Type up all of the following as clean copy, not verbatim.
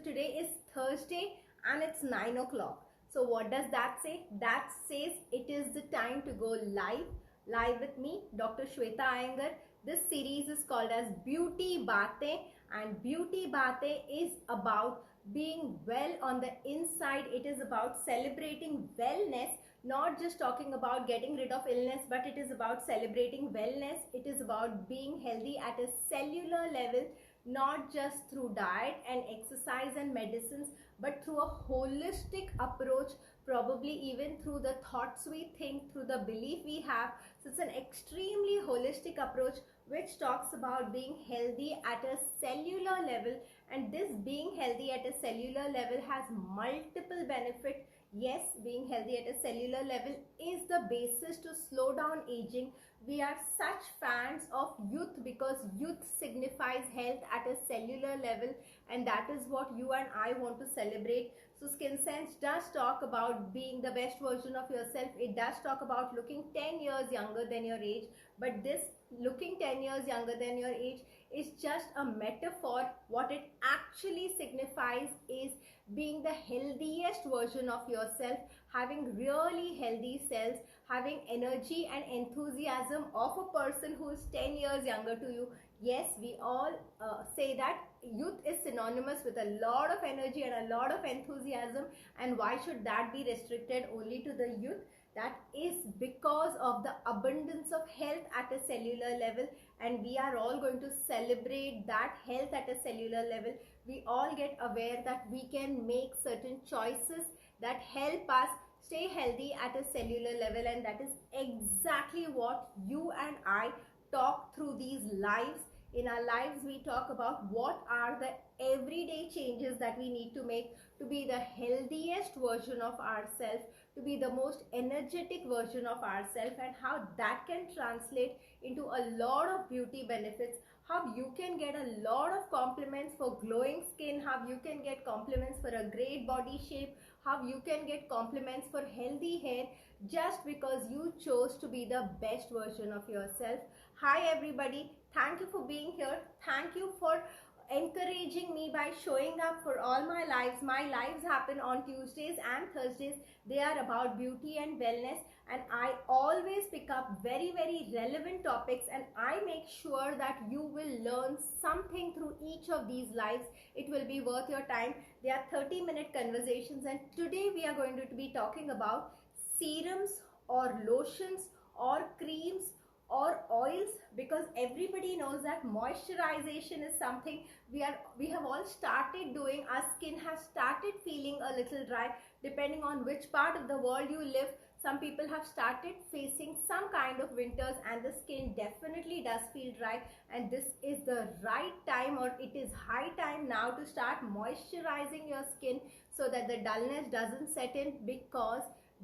today is Thursday and it's 9 o'clock. So what does that say? That says it is the time to go live with me, Dr. Shweta Iyengar. This series is called as Beauty Baatein, and Beauty Baatein is about being well on the inside. It is about celebrating wellness, not just talking about getting rid of illness, but it is about celebrating wellness. It is about being healthy at a cellular level, not just through diet and exercise and medicines, but through a holistic approach, probably even through the thoughts we think, through the belief we have. So it's an extremely holistic approach which talks about being healthy at a cellular level, and this being healthy at a cellular level has multiple benefits. Yes, being healthy at a cellular level is the basis to slow down aging. We are such fans of youth because youth signifies health at a cellular level, and that is what you and I want to celebrate. So Skinsense does talk about being the best version of yourself. It does talk about looking 10 years younger than your age, but this looking 10 years younger than your age is just a metaphor. What it actually signifies is being the healthiest version of yourself, having really healthy cells, having energy and enthusiasm of a person who is 10 years younger to you. Yes, we all say that youth is synonymous with a lot of energy and a lot of enthusiasm, and why should that be restricted only to the youth? That is because of the abundance of health at a cellular level, and we are all going to celebrate that health at a cellular level. We all get aware that we can make certain choices that help us stay healthy at a cellular level, and that is exactly what you and I talk through these lives. In our lives, we talk about what are the everyday changes that we need to make to be the healthiest version of ourselves, to be the most energetic version of ourselves, and how that can translate into a lot of beauty benefits. How you can get a lot of compliments for glowing skin, how you can get compliments for a great body shape, how you can get compliments for healthy hair just because you chose to be the best version of yourself. Hi everybody, thank you for being here. Thank you for encouraging me by showing up for all my lives. My lives happen on Tuesdays and Thursdays. They are about beauty and wellness, and I always pick up very relevant topics, and I make sure that you will learn something through each of these lives. It will be worth your time. They are 30-minute conversations, and today we are going to be talking about serums or lotions or creams or oils, because everybody knows that moisturization is something we have all started doing. Our skin has started feeling a little dry depending on which part of the world you live. Some people have started facing some kind of winters and the skin definitely does feel dry, and this is the right time, or it is high time now, to start moisturizing your skin so that the dullness doesn't set in, because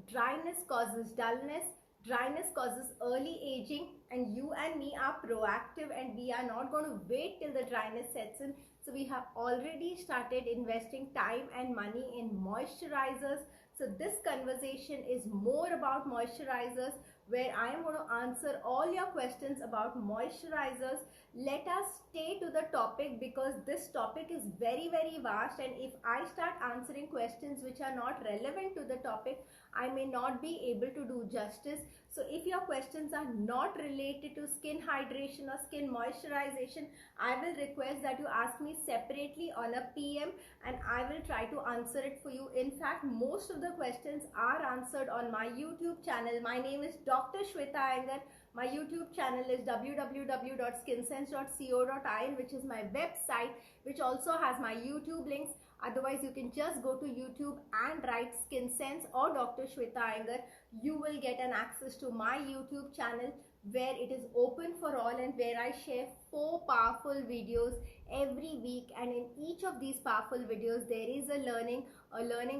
dryness causes dullness. Dryness causes early aging, and you and me are proactive, and we are not going to wait till the dryness sets in. So we have already started investing time and money in moisturizers. So this conversation is more about moisturizers, where I am going to answer all your questions about moisturizers. Let us stay to the topic, because this topic is very vast, and if I start answering questions which are not relevant to the topic, I may not be able to do justice. So if your questions are not related to skin hydration or skin moisturization, I will request that you ask me separately on a PM, and I will try to answer it for you. In fact, most of the questions are answered on my YouTube channel. My name is Dr. Shweta Iyengar. My YouTube channel is www.skinsense.co.in, which is my website, which also has my YouTube links. Otherwise, you can just go to YouTube and write Skinsense or Dr. Shweta Iyengar. You will get an access to my YouTube channel, where it is open for all, and where I share 4 powerful videos every week, and in each of these powerful videos there is a learning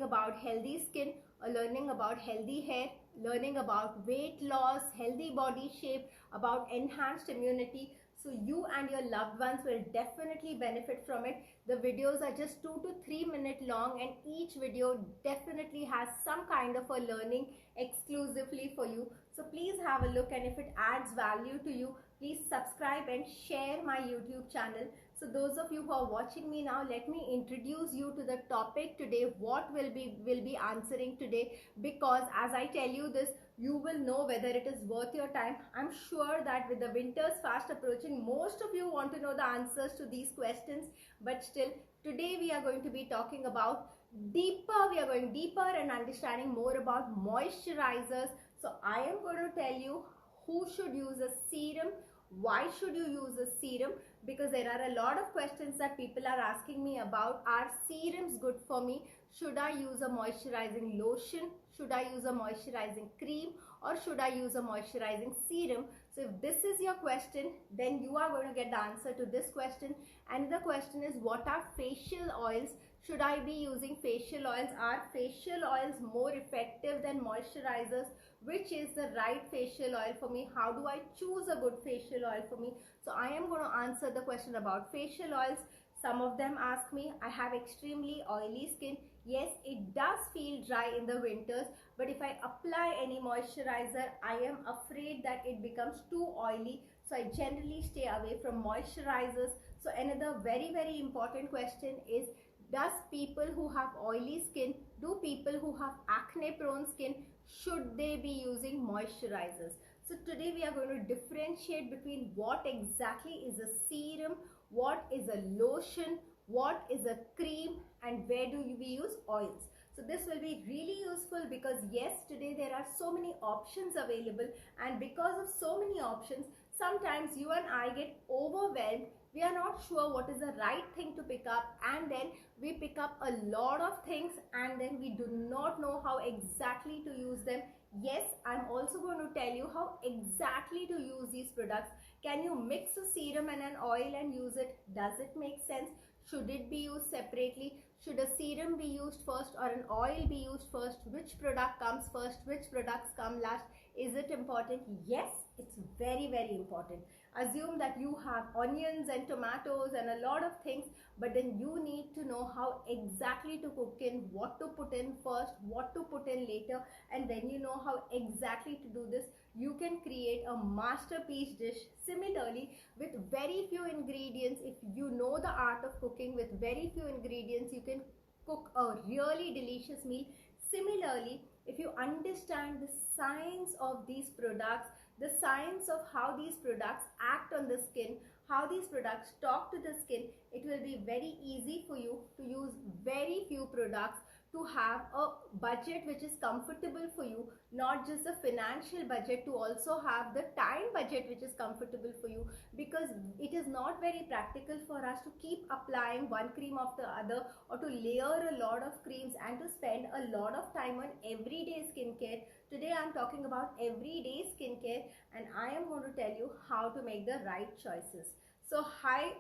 about healthy skin, a learning about healthy hair, learning about weight loss, healthy body shape, about enhanced immunity. So you and your loved ones will definitely benefit from it. The videos are just 2 to 3 minutes long, and each video definitely has some kind of a learning exclusively for you. So please have a look, and if it adds value to you, please subscribe and share my YouTube channel. So those of you who are watching me now, let me introduce you to the topic today, what will be answering today, because as I tell you this, you will know whether it is worth your time. I'm sure that with the winters fast approaching, most of you want to know the answers to these questions, but still today we are going to be talking about we are going deeper and understanding more about moisturizers. So I am going to tell you who should use a serum, why should you use a serum, because there are a lot of questions that people are asking me about. Are serums good for me? Should I use a moisturizing lotion? Should I use a moisturizing cream? Or should I use a moisturizing serum? So if this is your question, then you are going to get the answer to this question. And the question is, what are facial oils? Should I be using facial oils? Are facial oils more effective than moisturizers? Which is the right facial oil for me? How do I choose a good facial oil for me? So I am going to answer the question about facial oils. Some of them ask me, I have extremely oily skin. Yes, it does feel dry in the winters, but if I apply any moisturizer, I am afraid that it becomes too oily. So I generally stay away from moisturizers. So another very important question is, does people who have oily skin, do people who have acne prone skin, should they be using moisturizers? So today we are going to differentiate between what exactly is a serum, what is a lotion, what is a cream, and where do we use oils. So this will be really useful because yes, today there are so many options available, and because of so many options, sometimes you and I get overwhelmed. We are not sure what is the right thing to pick up, and then we pick up a lot of things and then we do not know how exactly to use them. Yes, I'm also going to tell you how exactly to use these products. Can you mix a serum and an oil and use it? Does it make sense? Should it be used separately? Should a serum be used first or an oil be used first? Which product comes first? Which products come last? Is it important? Yes, it's very important. Assume that you have onions and tomatoes and a lot of things, but then you need to know how exactly to cook in, what to put in first, what to put in later, and when you know how exactly to do this, you can create a masterpiece dish. Similarly, with very few ingredients, if you know the art of cooking, with very few ingredients, you can cook a really delicious meal. Similarly, if you understand the science of these products, the science of how these products act on the skin, how these products talk to the skin, it will be very easy for you to use very few products, to have a budget which is comfortable for you, not just a financial budget, to also have the time budget which is comfortable for you, because it is not very practical for us to keep applying one cream after the other, or to layer a lot of creams and to spend a lot of time on everyday skincare. Today I am talking about everyday skincare, and I am going to tell you how to make the right choices. So hi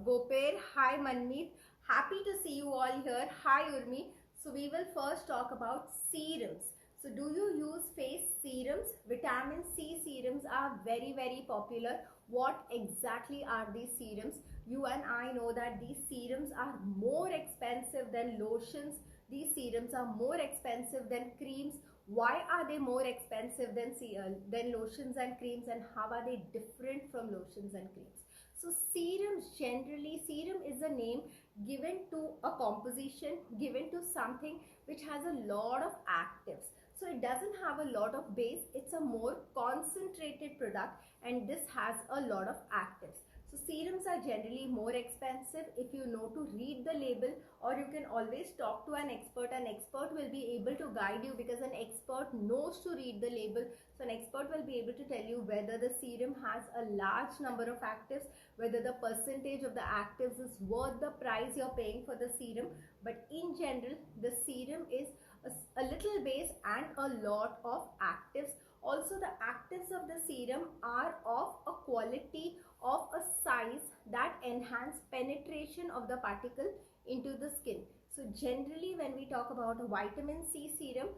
Goper, hi Manmeet, happy to see you all here. Hi Urmi. So we will first talk about serums. So do you use face serums? Vitamin C serums are very popular. What exactly are these serums? You and I know that these serums are more expensive than lotions. These serums are more expensive than creams. Why are they more expensive than lotions and creams, and how are they different from lotions and creams? So serums, generally, serum is a name given to a composition, given to something which has a lot of actives. So it doesn't have a lot of base, it's a more concentrated product, and this has a lot of actives. So serums are generally more expensive. If you know to read the label, or you can always talk to an expert. An expert will be able to guide you because an expert knows to read the label. So an expert will be able to tell you whether the serum has a large number of actives, whether the percentage of the actives is worth the price you're paying for the serum. But in general, the serum is a little base and a lot of actives. Also, the actives of the serum are of a quality, of a size that enhance penetration of the particle into the skin. So generally, when we talk about a vitamin C serum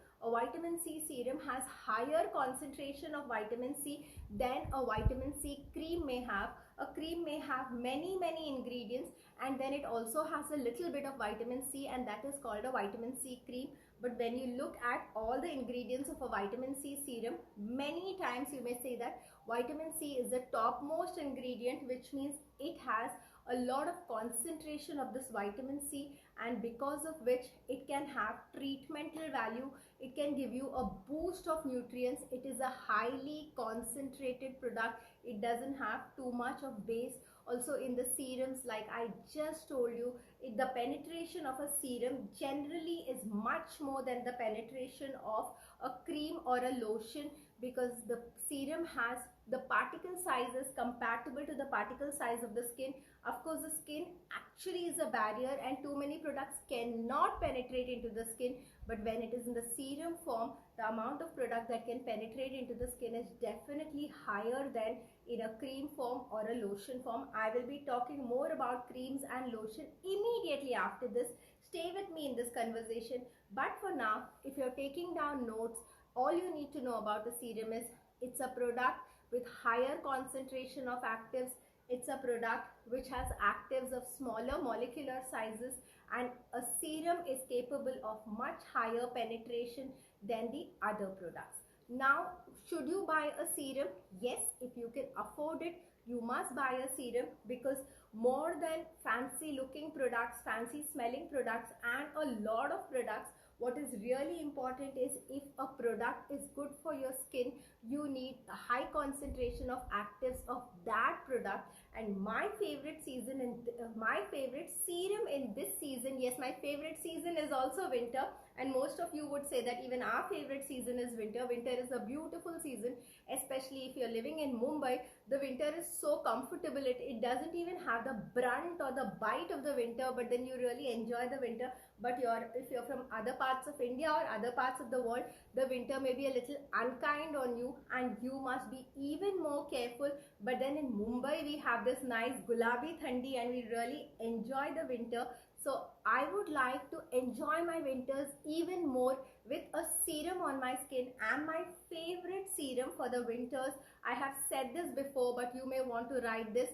has higher concentration of vitamin C than a vitamin C cream may have. A cream may have many ingredients, and then it also has a little bit of vitamin C, and that is called a vitamin C cream. But when you look at all the ingredients of a vitamin C serum, many times you may say that vitamin C is the topmost ingredient, which means it has a lot of concentration of this vitamin C, and because of which it can have treatmental value. It can give you a boost of nutrients. It is a highly concentrated product. It doesn't have too much of base. Also in the serums, like I just told you, the penetration of a serum generally is much more than the penetration of a cream or a lotion, because the serum has the particle sizes compatible to the particle size of the skin. Of course, the skin actually is a barrier, and too many products cannot penetrate into the skin. But when it is in the serum form, the amount of product that can penetrate into the skin is definitely higher than in a cream form or a lotion form. I will be talking more about creams and lotion immediately after this. Stay with me in this conversation. But for now, if you're taking down notes, all you need to know about the serum is it's a product with higher concentration of actives. It's a product which has actives of smaller molecular sizes, and a serum is capable of much higher penetration than the other products. Now, should you buy a serum? Yes, if you can afford it, you must buy a serum, because more than fancy looking products, fancy smelling products, and a lot of products, what is really important is if a product is good for your skin, you need a high concentration of actives of that product. And my favorite season and my favorite serum in this season, yes, my favorite season is also winter, and most of you would say that even our favorite season is winter. Winter is a beautiful season, especially if you're living in Mumbai. The winter is so comfortable, it doesn't even have the brunt or the bite of the winter, but then you really enjoy the winter. But if you're from other parts of India or other parts of the world, the winter may be a little unkind on you, and you must be even more careful. But then in Mumbai, we have this nice gulabi thandi, and we really enjoy the winter. So I would like to enjoy my winters even more with a serum on my skin. And my favorite serum for the winters, I have said this before, but you may want to write this,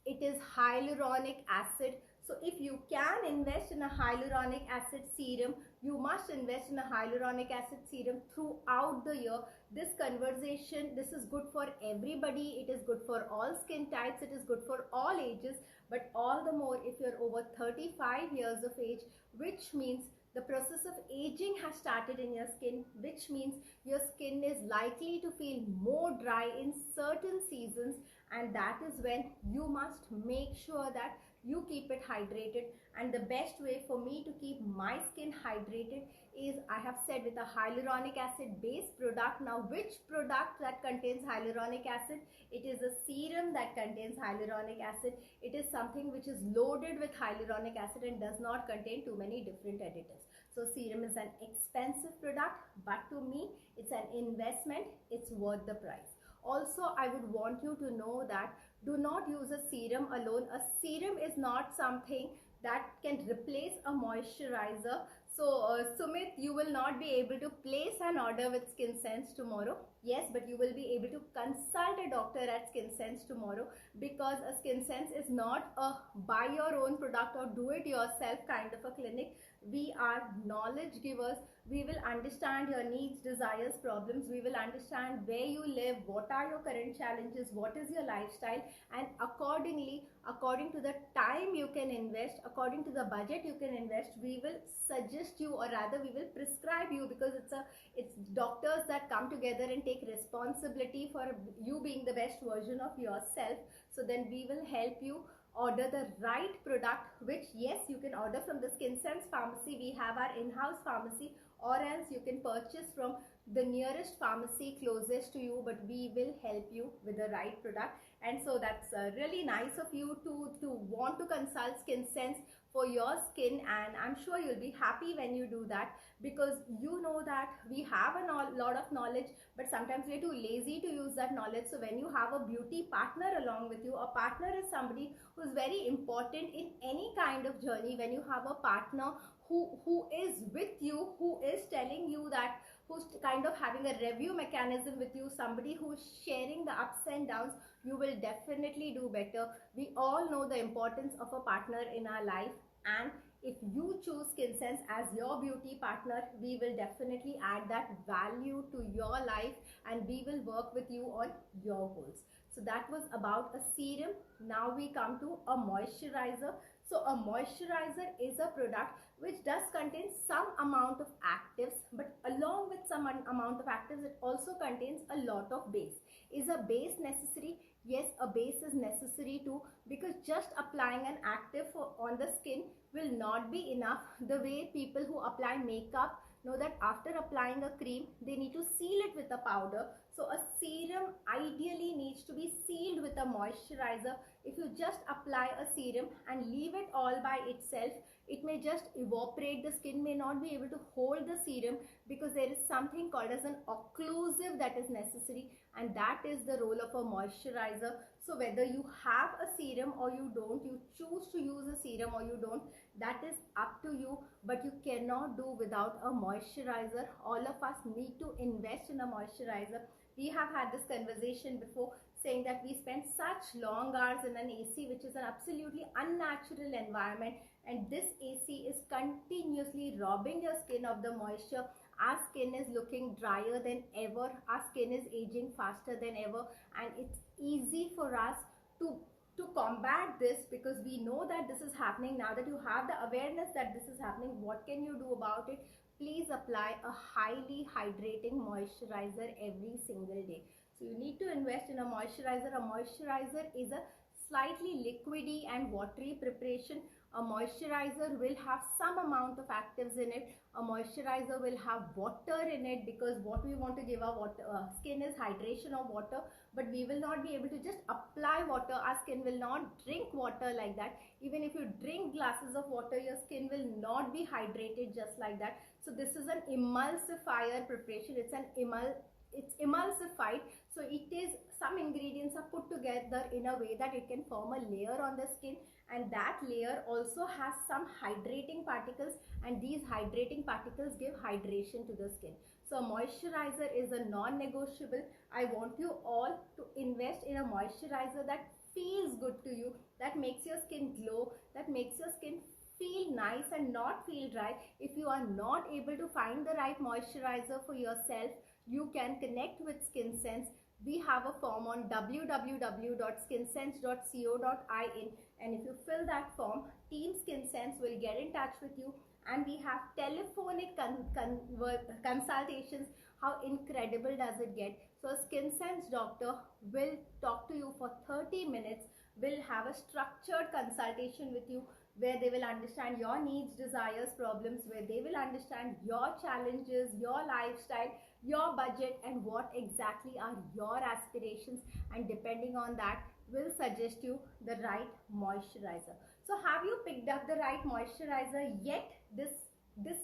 it is hyaluronic acid. So if you can invest in a hyaluronic acid serum, you must invest in a hyaluronic acid serum throughout the year. This conversation, this is good for everybody. It is good for all skin types. It is good for all ages, but all the more if you're over 35 years of age, which means the process of aging has started in your skin, which means your skin is likely to feel more dry in certain seasons, and that is when you must make sure that you keep it hydrated. And the best way for me to keep my skin hydrated is, I have said, with a hyaluronic acid based product. Now, which product that contains hyaluronic acid? It is a serum that contains hyaluronic acid. It is something which is loaded with hyaluronic acid and does not contain too many different additives. So serum is an expensive product, but to me it's an investment. It's worth the price. Also, I would want you to know that do not use a serum alone. A serum is not something that can replace a moisturizer. So Sumit, you will not be able to place an order with Skinsense tomorrow. Yes, but you will be able to consult a doctor at Skinsense tomorrow, because a Skinsense is not a buy your own product or do it yourself kind of a clinic. We are knowledge givers. We will understand your needs, desires, problems. We will understand where you live, what are your current challenges, what is your lifestyle, and accordingly, according to the time you can invest, according to the budget you can invest, we will suggest you, or rather we will prescribe you, because it's doctors that come together and take responsibility for you being the best version of yourself. So then we will help you order the right product, which yes, you can order from the Skinsense pharmacy. We have our in-house pharmacy, or else you can purchase from the nearest pharmacy closest to you, but we will help you with the right product. And so that's really nice of you to want to consult Skinsense for your skin, and I'm sure you'll be happy when you do that, because you know that we have a lot of knowledge, but sometimes we're too lazy to use that knowledge. So when you have a beauty partner along with you, a partner is somebody who's very important in any kind of journey. When you have a partner who is with you, who is telling you that, who's kind of having a review mechanism with you, somebody who's sharing the ups and downs, you will definitely do better. We all know the importance of a partner in our life, and if you choose Skinsense as your beauty partner, we will definitely add that value to your life and we will work with you on your goals. So that was about a serum. Now we come to a moisturizer. So a moisturizer is a product which does contain some amount of actives, but along with some amount of actives, it also contains a lot of base. Is a base necessary? Yes, a base is necessary too, because just applying an active on the skin will not be enough. The way people who apply makeup know that after applying a cream, they need to seal it with a powder. So a serum ideally needs to be sealed with a moisturizer. If you just apply a serum and leave it all by itself, it may just evaporate. The skin may not be able to hold the serum because there is something called as an occlusive that is necessary, and that is the role of a moisturizer. So whether you have a serum or you don't, you choose to use a serum or you don't, that is up to you, but you cannot do without a moisturizer. All of us need to invest in a moisturizer. We have had this conversation before, saying that we spend such long hours in an AC, which is an absolutely unnatural environment, and this AC is continuously robbing your skin of the moisture. Our skin is looking drier than ever, our skin is aging faster than ever, and it's easy for us to combat this, because we know that this is happening. Now that you have the awareness that this is happening, what can you do about it? Please apply a highly hydrating moisturizer every single day. So you need to invest in a moisturizer. A moisturizer is a slightly liquidy and watery preparation. A moisturizer will have some amount of actives in it. A moisturizer will have water in it, because what we want to give our skin is hydration of water, but we will not be able to just apply water. Our skin will not drink water like that. Even if you drink glasses of water, your skin will not be hydrated just like that. So this is an emulsifier preparation. It's emulsified, so it is, some ingredients are put together in a way that it can form a layer on the skin, and that layer also has some hydrating particles, and these hydrating particles give hydration to the skin. So moisturizer is a non-negotiable. I want you all to invest in a moisturizer that feels good to you, that makes your skin glow, that makes your skin feel nice and not feel dry. If you are not able to find the right moisturizer for yourself, you can connect with Skinsense. We have a form on www.skinsense.co.in, and if you fill that form, Team Skinsense will get in touch with you, and we have telephonic consultations. How incredible does it get? So a Skinsense doctor will talk to you for 30 minutes, will have a structured consultation with you, where they will understand your needs, desires, problems, where they will understand your challenges, your lifestyle, your budget, and what exactly are your aspirations, and depending on that will suggest you the right moisturizer. So have you picked up the right moisturizer yet this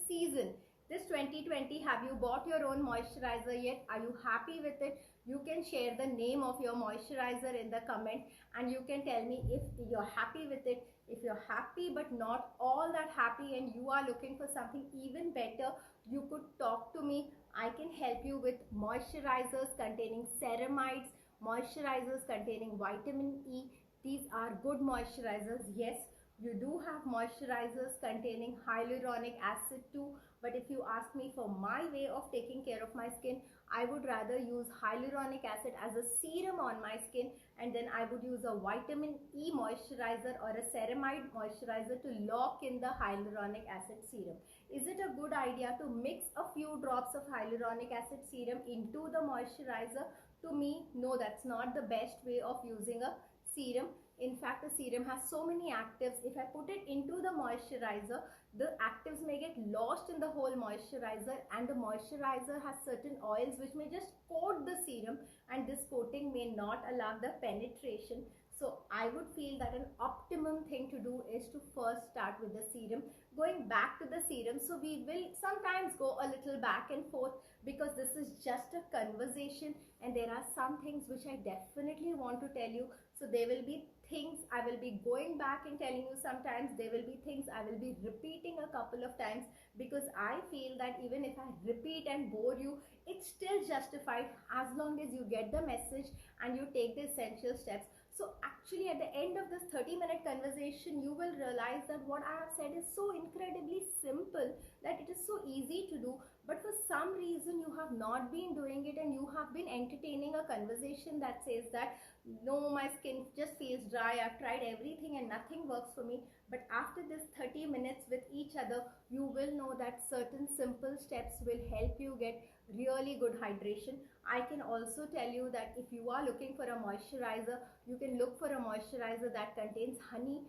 season? This 2020, have you bought your own moisturizer yet? Are you happy with it? You can share the name of your moisturizer in the comment, and you can tell me if you're happy with it. If you're happy but not all that happy and you are looking for something even better, you could talk to me. I can help you with moisturizers containing ceramides, moisturizers containing vitamin E. These are good moisturizers. Yes, you do have moisturizers containing hyaluronic acid too, but if you ask me for my way of taking care of my skin, I would rather use hyaluronic acid as a serum on my skin, and then I would use a vitamin E moisturizer or a ceramide moisturizer to lock in the hyaluronic acid serum. Is it a good idea to mix a few drops of hyaluronic acid serum into the moisturizer? To me, no, that's not the best way of using a serum. In fact, the serum has so many actives. If I put it into the moisturizer, the actives may get lost in the whole moisturizer, and the moisturizer has certain oils which may just coat the serum, and this coating may not allow the penetration. So I would feel that an optimum thing to do is to first start with the serum. Going back to the serum, so we will sometimes go a little back and forth, because this is just a conversation and there are some things which I definitely want to tell you. So there will be things I will be going back and telling you sometimes. There will be things I will be repeating a couple of times, because I feel that even if I repeat and bore you, it's still justified as long as you get the message and you take the essential steps. So actually at the end of this 30-minute conversation, you will realize that what I have said is so incredibly simple, that it is so easy to do, but for some reason you have not been doing it, and you have been entertaining a conversation that says that no, my skin just feels dry, I've tried everything and nothing works for me. But after this 30 minutes with each other, you will know that certain simple steps will help you get really good hydration. I can also tell you that if you are looking for a moisturizer, you can look for a moisturizer that contains honey.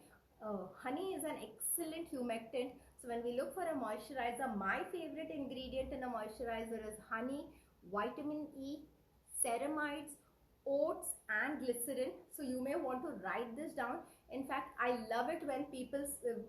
Honey is an excellent humectant. So when we look for a moisturizer, my favorite ingredient in a moisturizer is honey, vitamin E, ceramides, oats and glycerin. So you may want to write this down. In fact, I love it when people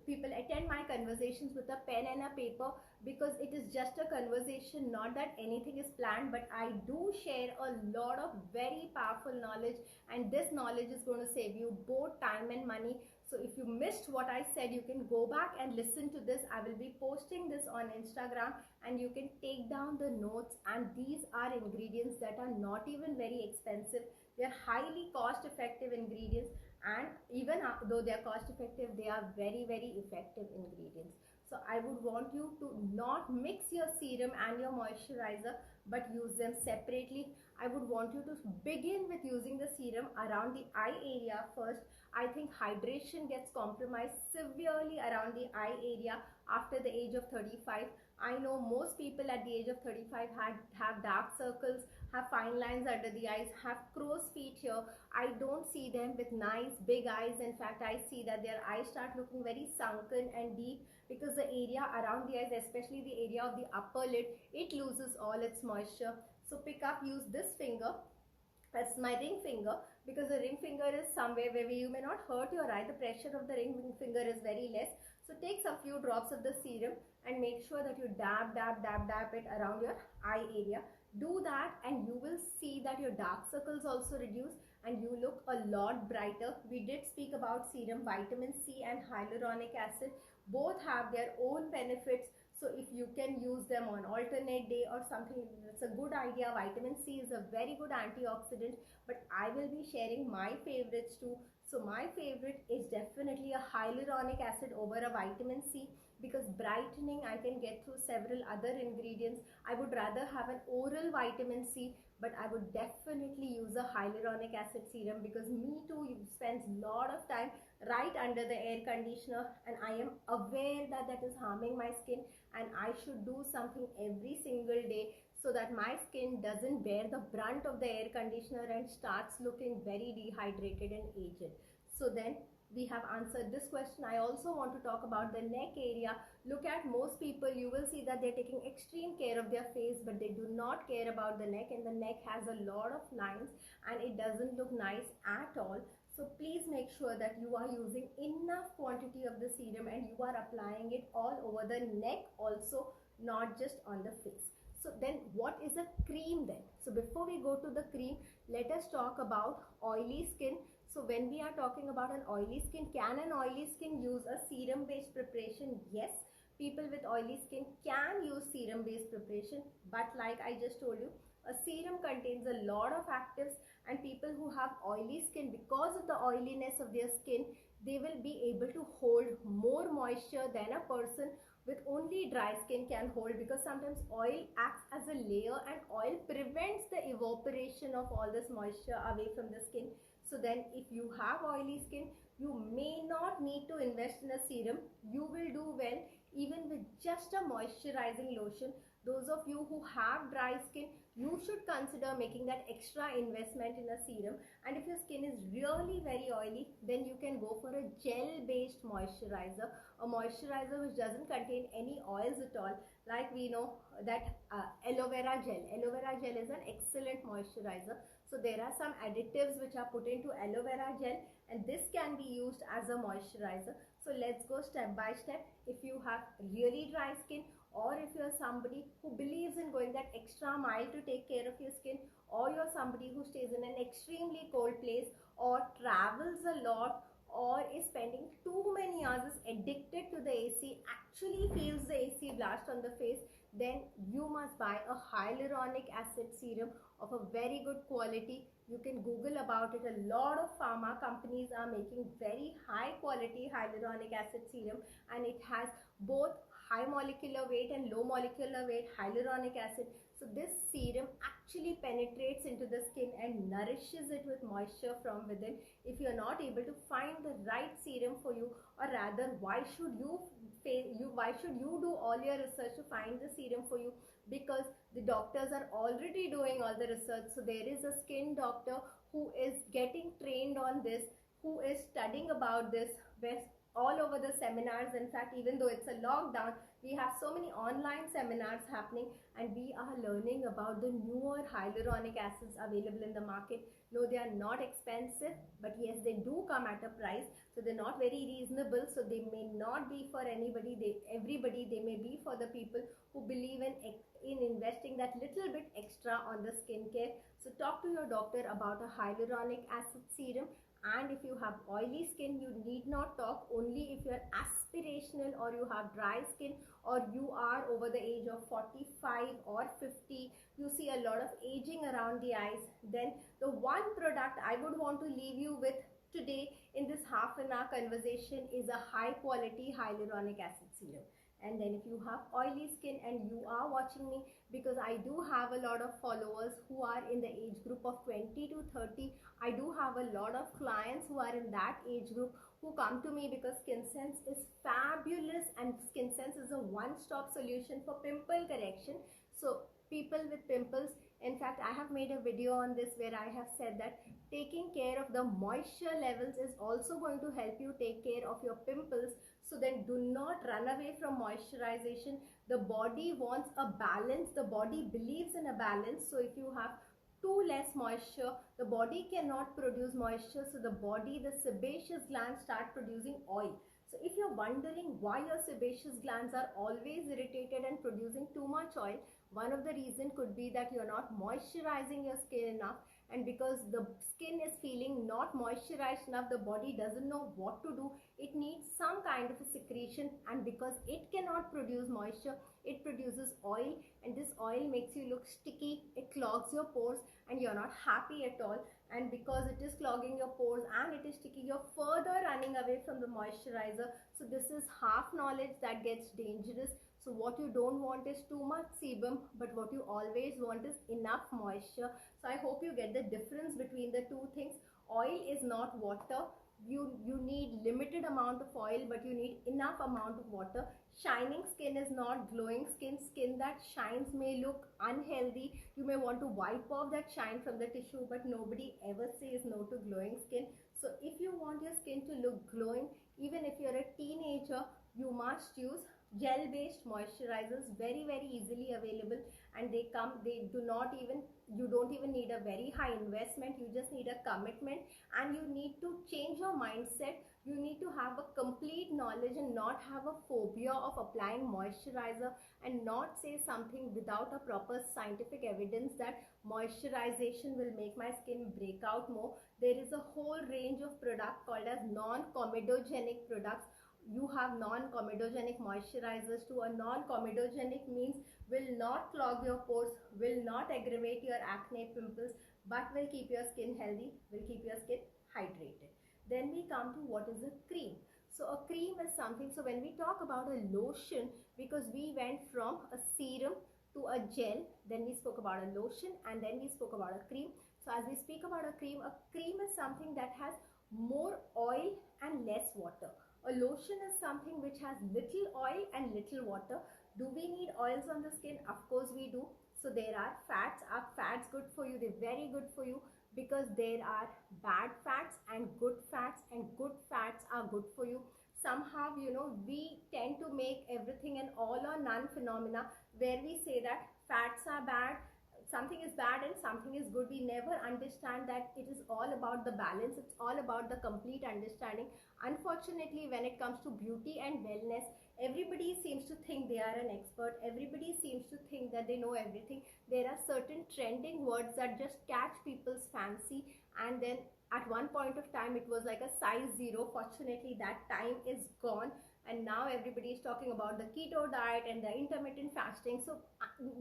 attend my conversations with a pen and a paper, because it is just a conversation, not that anything is planned, but I do share a lot of very powerful knowledge, and this knowledge is going to save you both time and money. So if you missed what I said, you can go back and listen to this. I will be posting this on Instagram, and you can take down the notes. And these are ingredients that are not even very expensive. They are highly cost effective ingredients, and even though they are cost effective, they are very, very effective ingredients. So I would want you to not mix your serum and your moisturizer, but use them separately. I would want you to begin with using the serum around the eye area first. I think hydration gets compromised severely around the eye area after the age of 35. I know most people at the age of 35 have dark circles, have fine lines under the eyes, have crow's feet here. I don't see them with nice big eyes. In fact, I see that their eyes start looking very sunken and deep, because the area around the eyes, especially the area of the upper lid, it loses all its moisture. So use this finger. That's my ring finger, because the ring finger is somewhere where you may not hurt your eye. The pressure of the ring finger is very less. So take some few drops of the serum and make sure that you dab it around your eye area. Do that and you will see that your dark circles also reduce and you look a lot brighter. We did speak about serum, vitamin C and hyaluronic acid. Both have their own benefits. So if you can use them on alternate day or something, it's a good idea. Vitamin C is a very good antioxidant, but I will be sharing my favorites too. So my favorite is definitely a hyaluronic acid over a vitamin C, because brightening I can get through several other ingredients. I would rather have an oral vitamin C, but I would definitely use a hyaluronic acid serum, because me too spends a lot of time right under the air conditioner, and I am aware that that is harming my skin, and I should do something every single day so that my skin doesn't bear the brunt of the air conditioner and starts looking very dehydrated and aged. So then we have answered this question. I also want to talk about the neck area. Look at most people, you will see that they're taking extreme care of their face, but they do not care about the neck, and the neck has a lot of lines and it doesn't look nice at all. So please make sure that you are using enough quantity of the serum and you are applying it all over the neck also, not just on the face. So then what is a cream then? So before we go to the cream, let us talk about oily skin. So when we are talking about an oily skin, can an oily skin use a serum based preparation? Yes, people with oily skin can use serum based preparation, but like I just told you, a serum contains a lot of actives, and people who have oily skin, because of the oiliness of their skin, they will be able to hold more moisture than a person with only dry skin can hold, because sometimes oil acts as a layer and oil prevents the evaporation of all this moisture away from the skin. So then if you have oily skin, you may not need to invest in a serum. You will do well even with just a moisturizing lotion. Those of you who have dry skin, you should consider making that extra investment in a serum. And if your skin is really very oily, then you can go for a gel based moisturizer, a moisturizer which doesn't contain any oils at all. Like we know that aloe vera gel. Aloe vera gel is an excellent moisturizer. So there are some additives which are put into aloe vera gel, and this can be used as a moisturizer. So let's go step by step. If you have really dry skin, or if you're somebody who believes in going that extra mile to take care of your skin, or you're somebody who stays in an extremely cold place or travels a lot or is spending too many hours, is addicted to the AC, actually feels the AC blast on the face, then you must buy a hyaluronic acid serum of a very good quality. You can Google about it. A lot of pharma companies are making very high quality hyaluronic acid serum, and it has both high molecular weight and low molecular weight hyaluronic acid. So this serum actually penetrates into the skin and nourishes it with moisture from within. If you're not able to find the right serum for you, or rather why should you do all your research to find the serum for you? Because the doctors are already doing all the research. So there is a skin doctor who is getting trained on this, who is studying about this, where all over the seminars. In fact, even though it's a lockdown, we have so many online seminars happening, and we are learning about the newer hyaluronic acids available in the market. No, they are not expensive, but yes, they do come at a price. So they're not very reasonable. So they may not be for everybody. They may be for the people who believe in investing that little bit extra on the skincare. So talk to your doctor about a hyaluronic acid serum. And if you have oily skin, you need not talk. Only if you are aspirational, or you have dry skin, or you are over the age of 45 or 50, you see a lot of aging around the eyes, then the one product I would want to leave you with today in this half an hour conversation is a high quality hyaluronic acid serum. And then if you have oily skin and you are watching me, because I do have a lot of followers who are in the age group of 20 to 30, I do have a lot of clients who are in that age group who come to me because Skinsense is fabulous, and Skinsense is a one-stop solution for pimple correction. So people with pimples, in fact, I have made a video on this where I have said that taking care of the moisture levels is also going to help you take care of your pimples. So then do not run away from moisturization. The body wants a balance. The body believes in a balance. So if you have too less moisture, the body cannot produce moisture. So the sebaceous glands start producing oil. So if you're wondering why your sebaceous glands are always irritated and producing too much oil, one of the reasons could be that you're not moisturizing your skin enough. And because the skin is feeling not moisturized enough, the body doesn't know what to do. It needs some kind of a secretion, and because it cannot produce moisture, it produces oil, and this oil makes you look sticky. It clogs your pores and you're not happy at all. And because it is clogging your pores and it is sticky, you're further running away from the moisturizer. So this is half knowledge that gets dangerous. So what you don't want is too much sebum, but what you always want is enough moisture. So I hope you get the difference between the two things. Oil is not water. You need limited amount of oil, but you need enough amount of water. Shining skin is not glowing skin. Skin that shines may look unhealthy. You may want to wipe off that shine from the tissue, but nobody ever says no to glowing skin. So if you want your skin to look glowing, even if you're a teenager, you must use gel based moisturizers, very easily available, and you don't even need a very high investment. You just need a commitment, and you need to change your mindset. You need to have a complete knowledge and not have a phobia of applying moisturizer, and not say something without a proper scientific evidence that moisturization will make my skin break out more. There is a whole range of products called as non-comedogenic products. You have non-comedogenic moisturizers too. A non-comedogenic means will not clog your pores, will not aggravate your acne, pimples, but will keep your skin healthy, will keep your skin hydrated. Then we come to what is a cream. So a cream is something, so when we talk about a lotion, because we went from a serum to a gel, then we spoke about a lotion, and then we spoke about a cream. So as we speak about a cream is something that has more oil and less water. A lotion is something which has little oil and little water. Do we need oils on the skin? Of course we do. So there are fats. Are fats good for you? They're very good for you, because there are bad fats and good fats, and good fats are good for you. Somehow, we tend to make everything an all or none phenomena, where we say that fats are bad. something is bad and something is good. We never understand that it is all about the balance. It's all about the complete understanding. Unfortunately, when it comes to beauty and wellness, everybody seems to think they are an expert. Everybody seems to think that they know everything. There are certain trending words that just catch people's fancy, and then at one point of time it was like a size zero. Fortunately, that time is gone, and now everybody is talking about the keto diet and the intermittent fasting. So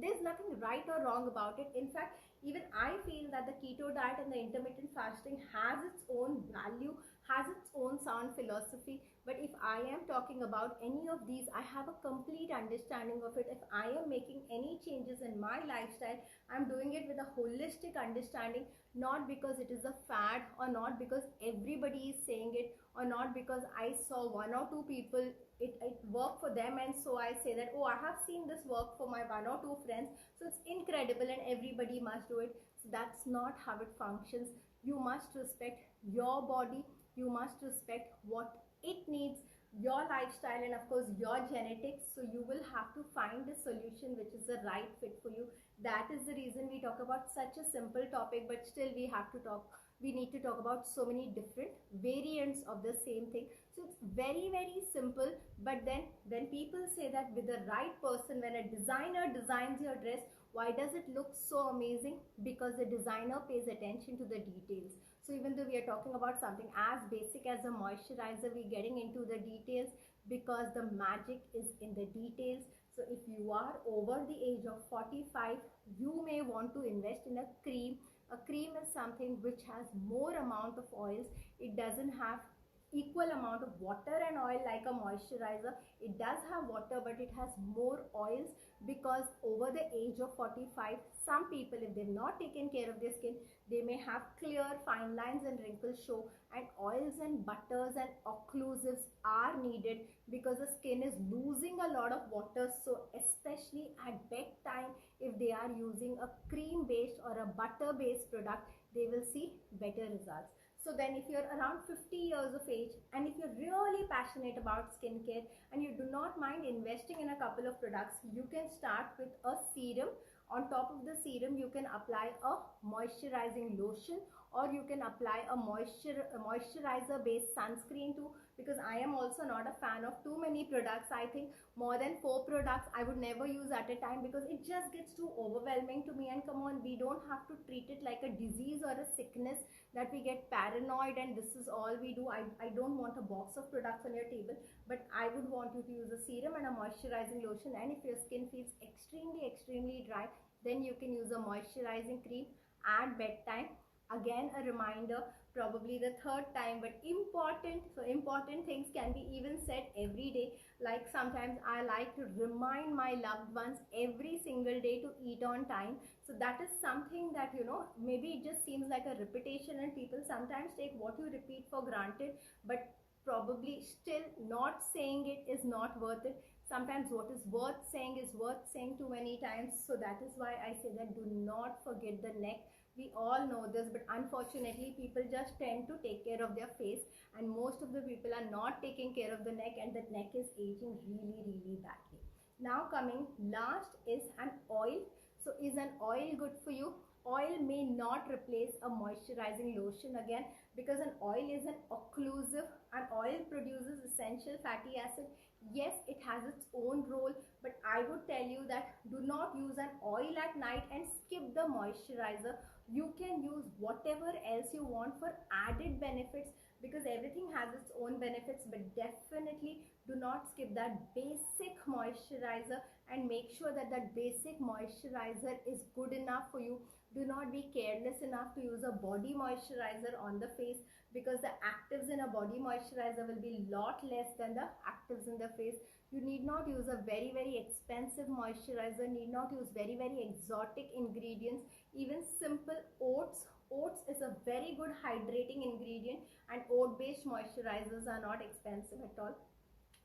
there's nothing right or wrong about it. In fact, even I feel that the keto diet and the intermittent fasting has its own value, has its own sound philosophy. But if I am talking about any of these, I have a complete understanding of it. If I am making any changes in my lifestyle, I'm doing it with a holistic understanding, not because it is a fad, or not because everybody is saying it, or not because I saw one or two people, it worked for them, and so I say that, oh, I have seen this work for my one or two friends, so it's incredible and everybody must do it. So that's not how it functions. You must respect your body, you must respect what it needs, your lifestyle, and of course your genetics. So you will have to find a solution which is the right fit for you. That is the reason we talk about such a simple topic, but still we need to talk about so many different variants of the same thing. So it's very, very simple. But then when people say that with the right person, when a designer designs your dress, why does it look so amazing? Because the designer pays attention to the details. So even though we are talking about something as basic as a moisturizer, we're getting into the details because the magic is in the details. So if you are over the age of 45, you may want to invest in a cream. A cream is something which has more amount of oils. It doesn't have equal amount of water and oil like a moisturizer. It does have water, but it has more oils, because over the age of 45, some people, if they've not taken care of their skin, they may have clear fine lines and wrinkles show, and oils and butters and occlusives are needed because the skin is losing a lot of water. So especially at bedtime, if they are using a cream based or a butter based product, they will see better results. So then if you're around 50 years of age, and if you're really passionate about skincare and you do not mind investing in a couple of products, you can start with a serum. On top of the serum, you can apply a moisturizing lotion, or you can apply a moisturizer based sunscreen too, because I am also not a fan of too many products. I think more than 4 products I would never use at a time, because it just gets too overwhelming to me. And come on, we don't have to treat it like a disease or a sickness that we get paranoid and this is all we do. I don't want a box of products on your table, but I would want you to use a serum and a moisturizing lotion. And if your skin feels extremely dry, then you can use a moisturizing cream at bedtime. Again, a reminder, probably the third time, but important. So important things can be even said every day. Like sometimes I like to remind my loved ones every single day to eat on time. So that is something that, maybe it just seems like a repetition, and people sometimes take what you repeat for granted, but probably still not saying it is not worth it. Sometimes what is worth saying is worth saying too many times. So that is why I say that do not forget the neck. We all know this, but unfortunately people just tend to take care of their face, and most of the people are not taking care of the neck, and the neck is aging really badly. Now coming last is an oil. So is an oil good for you? Oil may not replace a moisturizing lotion again, because an oil is an occlusive. An oil produces essential fatty acid. Yes, it has its own role, but I would tell you that do not use an oil at night and skip the moisturizer. You can use whatever else you want for added benefits, because everything has its own benefits, but definitely do not skip that basic moisturizer, and make sure that that basic moisturizer is good enough for you. Do not be careless enough to use a body moisturizer on the face, because the actives in a body moisturizer will be a lot less than the actives in the face. You need not use a very expensive moisturizer, need not use very exotic ingredients. Even simple oats is a very good hydrating ingredient, and oat based moisturizers are not expensive at all.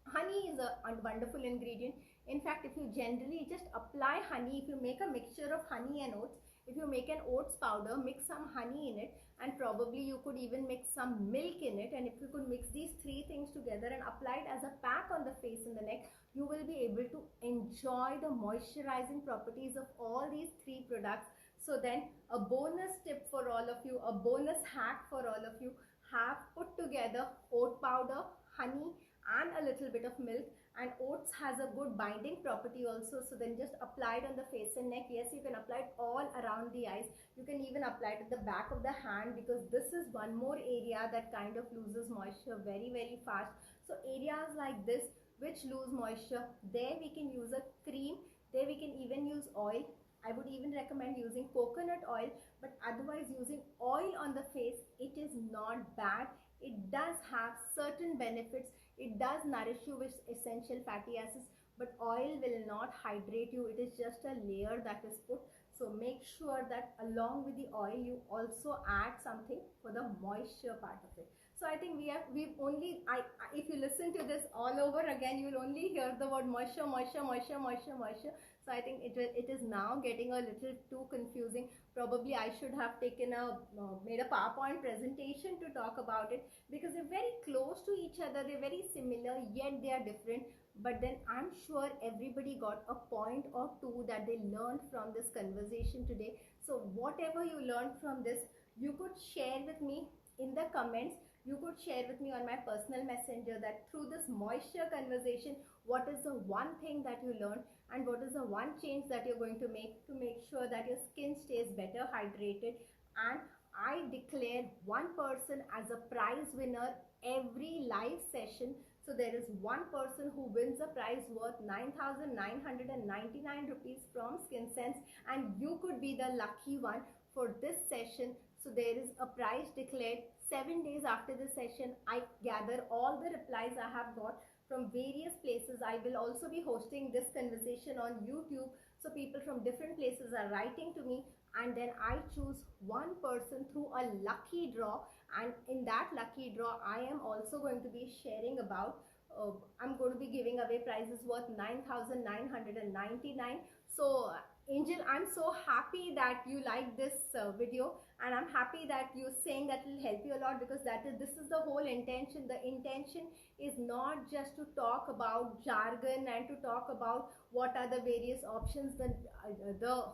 Honey is a wonderful ingredient. In fact, if you generally just apply honey, if you make a mixture of honey and oats, if you make an oats powder, mix some honey in it, and probably you could even mix some milk in it, and if you could mix these three things together and apply it as a pack on the face and the neck, you will be able to enjoy the moisturizing properties of all these three products. So then a bonus tip for all of you, a bonus hack for all of you, have put together oat powder, honey and a little bit of milk. And oats has a good binding property also, so then just apply it on the face and neck. Yes, you can apply it all around the eyes, you can even apply it at the back of the hand, because this is one more area that kind of loses moisture very very fast. So areas like this which lose moisture, there we can use a cream, there we can even use oil. I would even recommend using coconut oil, but otherwise using oil on the face, it is not bad. It does have certain benefits. It does nourish you with essential fatty acids, but oil will not hydrate you. It is just a layer that is put. So make sure that along with the oil, you also add something for the moisture part of it. So I think if you listen to this all over again, you will only hear the word moisture, moisture, moisture, moisture, moisture. So I think it is now getting a little too confusing. Probably I should have made a PowerPoint presentation to talk about it, because they're very close to each other, they're very similar, yet they are different. But then I'm sure everybody got a point or two that they learned from this conversation today. So whatever you learned from this, you could share with me in the comments. You could share with me on my personal messenger that through this moisture conversation, what is the one thing that you learned, and what is the one change that you're going to make sure that your skin stays better hydrated. And I declare one person as a prize winner every live session. So there is one person who wins a prize worth 9,999 rupees from Skinsense, and you could be the lucky one for this session. So there is a prize declared. 7 days after the session, I gather all the replies I have got from various places. I will also be hosting this conversation on YouTube, so people from different places are writing to me, and then I choose one person through a lucky draw. And in that lucky draw, I am also going to be sharing about I'm going to be giving away prizes worth 9,999. So Angel, I'm so happy that you like this video, and I'm happy that you're saying that will help you a lot, because this is the whole intention. The intention is not just to talk about jargon and to talk about what are the various options. The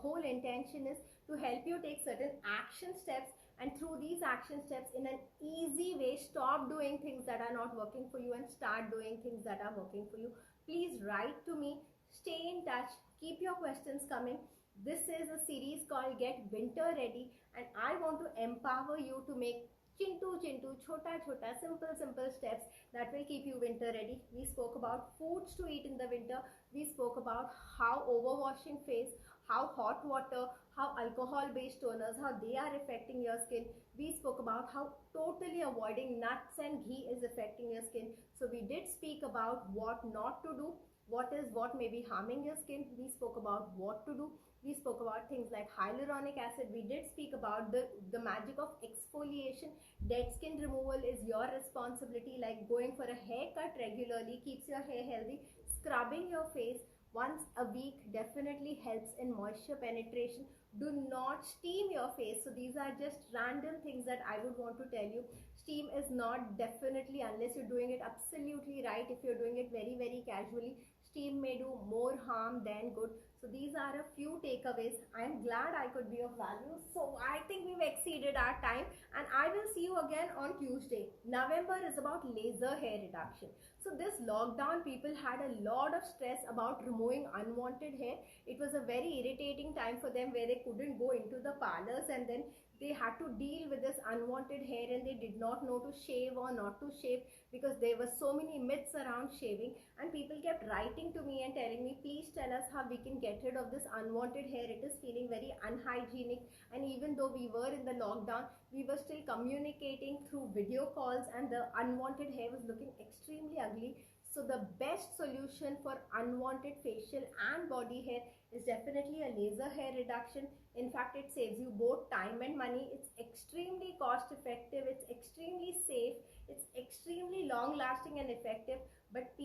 whole intention is to help you take certain action steps, and through these action steps, in an easy way, stop doing things that are not working for you and start doing things that are working for you. Please write to me, stay in touch, keep your questions coming. This is a series called Get Winter Ready, and I want to empower you to make chintu, chota, simple steps that will keep you winter ready. We spoke about foods to eat in the winter. We spoke about how overwashing face, how hot water, how alcohol-based toners, how they are affecting your skin. We spoke about how totally avoiding nuts and ghee is affecting your skin. So we did speak about what not to do, what may be harming your skin. We spoke about what to do. We spoke about things like hyaluronic acid. We did speak about the magic of exfoliation. Dead skin removal is your responsibility, like going for a haircut regularly keeps your hair healthy. Scrubbing your face once a week definitely helps in moisture penetration. Do not steam your face. So these are just random things that I would want to tell you. Steam is not definitely, unless you're doing it absolutely right. If you're doing it very very casually, steam may do more harm than good. So these are a few takeaways. I am glad I could be of value. So I think we've exceeded our time, and I will see you again on Tuesday. November is about laser hair reduction. So this lockdown, people had a lot of stress about removing unwanted hair. It was a very irritating time for them, where they couldn't go into the parlors, and then they had to deal with this unwanted hair, and they did not know to shave or not to shave, because there were so many myths around shaving. And people kept writing to me and telling me, please tell us how we can get rid of this unwanted hair. It is feeling very unhygienic. And even though we were in the lockdown, we were still communicating through video calls, and the unwanted hair was looking extremely ugly. So the best solution for unwanted facial and body hair is definitely a laser hair reduction. In fact, it saves you both time and money. It's extremely cost effective. It's extremely safe. It's extremely long lasting and effective. But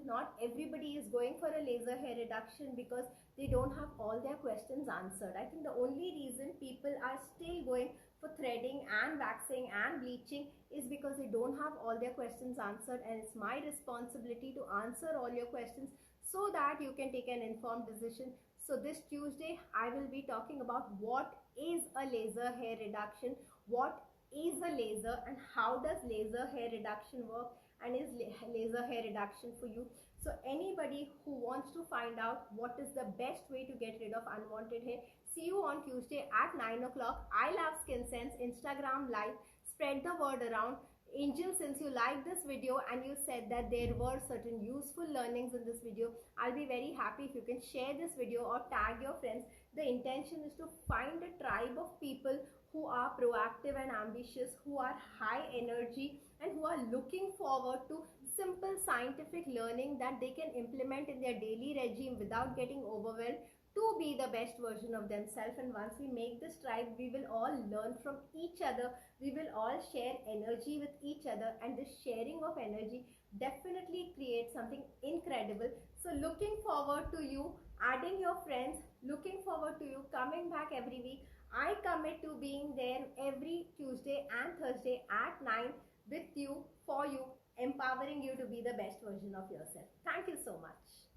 not everybody is going for a laser hair reduction because they don't have all their questions answered. I think the only reason people are still going for threading and waxing and bleaching is because they don't have all their questions answered, and it's my responsibility to answer all your questions so that you can take an informed decision, So this Tuesday, I will be talking about what is a laser hair reduction, what is a laser and how does laser hair reduction work, and is laser hair reduction for you. So anybody who wants to find out what is the best way to get rid of unwanted hair, see you on Tuesday at 9 o'clock. I love Skinsense Instagram live. Spread the word around. Angel, since you liked this video and you said that there were certain useful learnings in this video, I'll be very happy if you can share this video or tag your friends. The intention is to find a tribe of people who are proactive and ambitious, who are high energy, and who are looking forward to simple scientific learning that they can implement in their daily regime without getting overwhelmed, to be the best version of themselves. And once we make this tribe, we will all learn from each other, we will all share energy with each other, and this sharing of energy definitely creates something incredible. So looking forward to you adding your friends, looking forward to you coming back every week. I commit to being there every Tuesday and Thursday at 9 with you, for you, empowering you to be the best version of yourself. Thank you so much.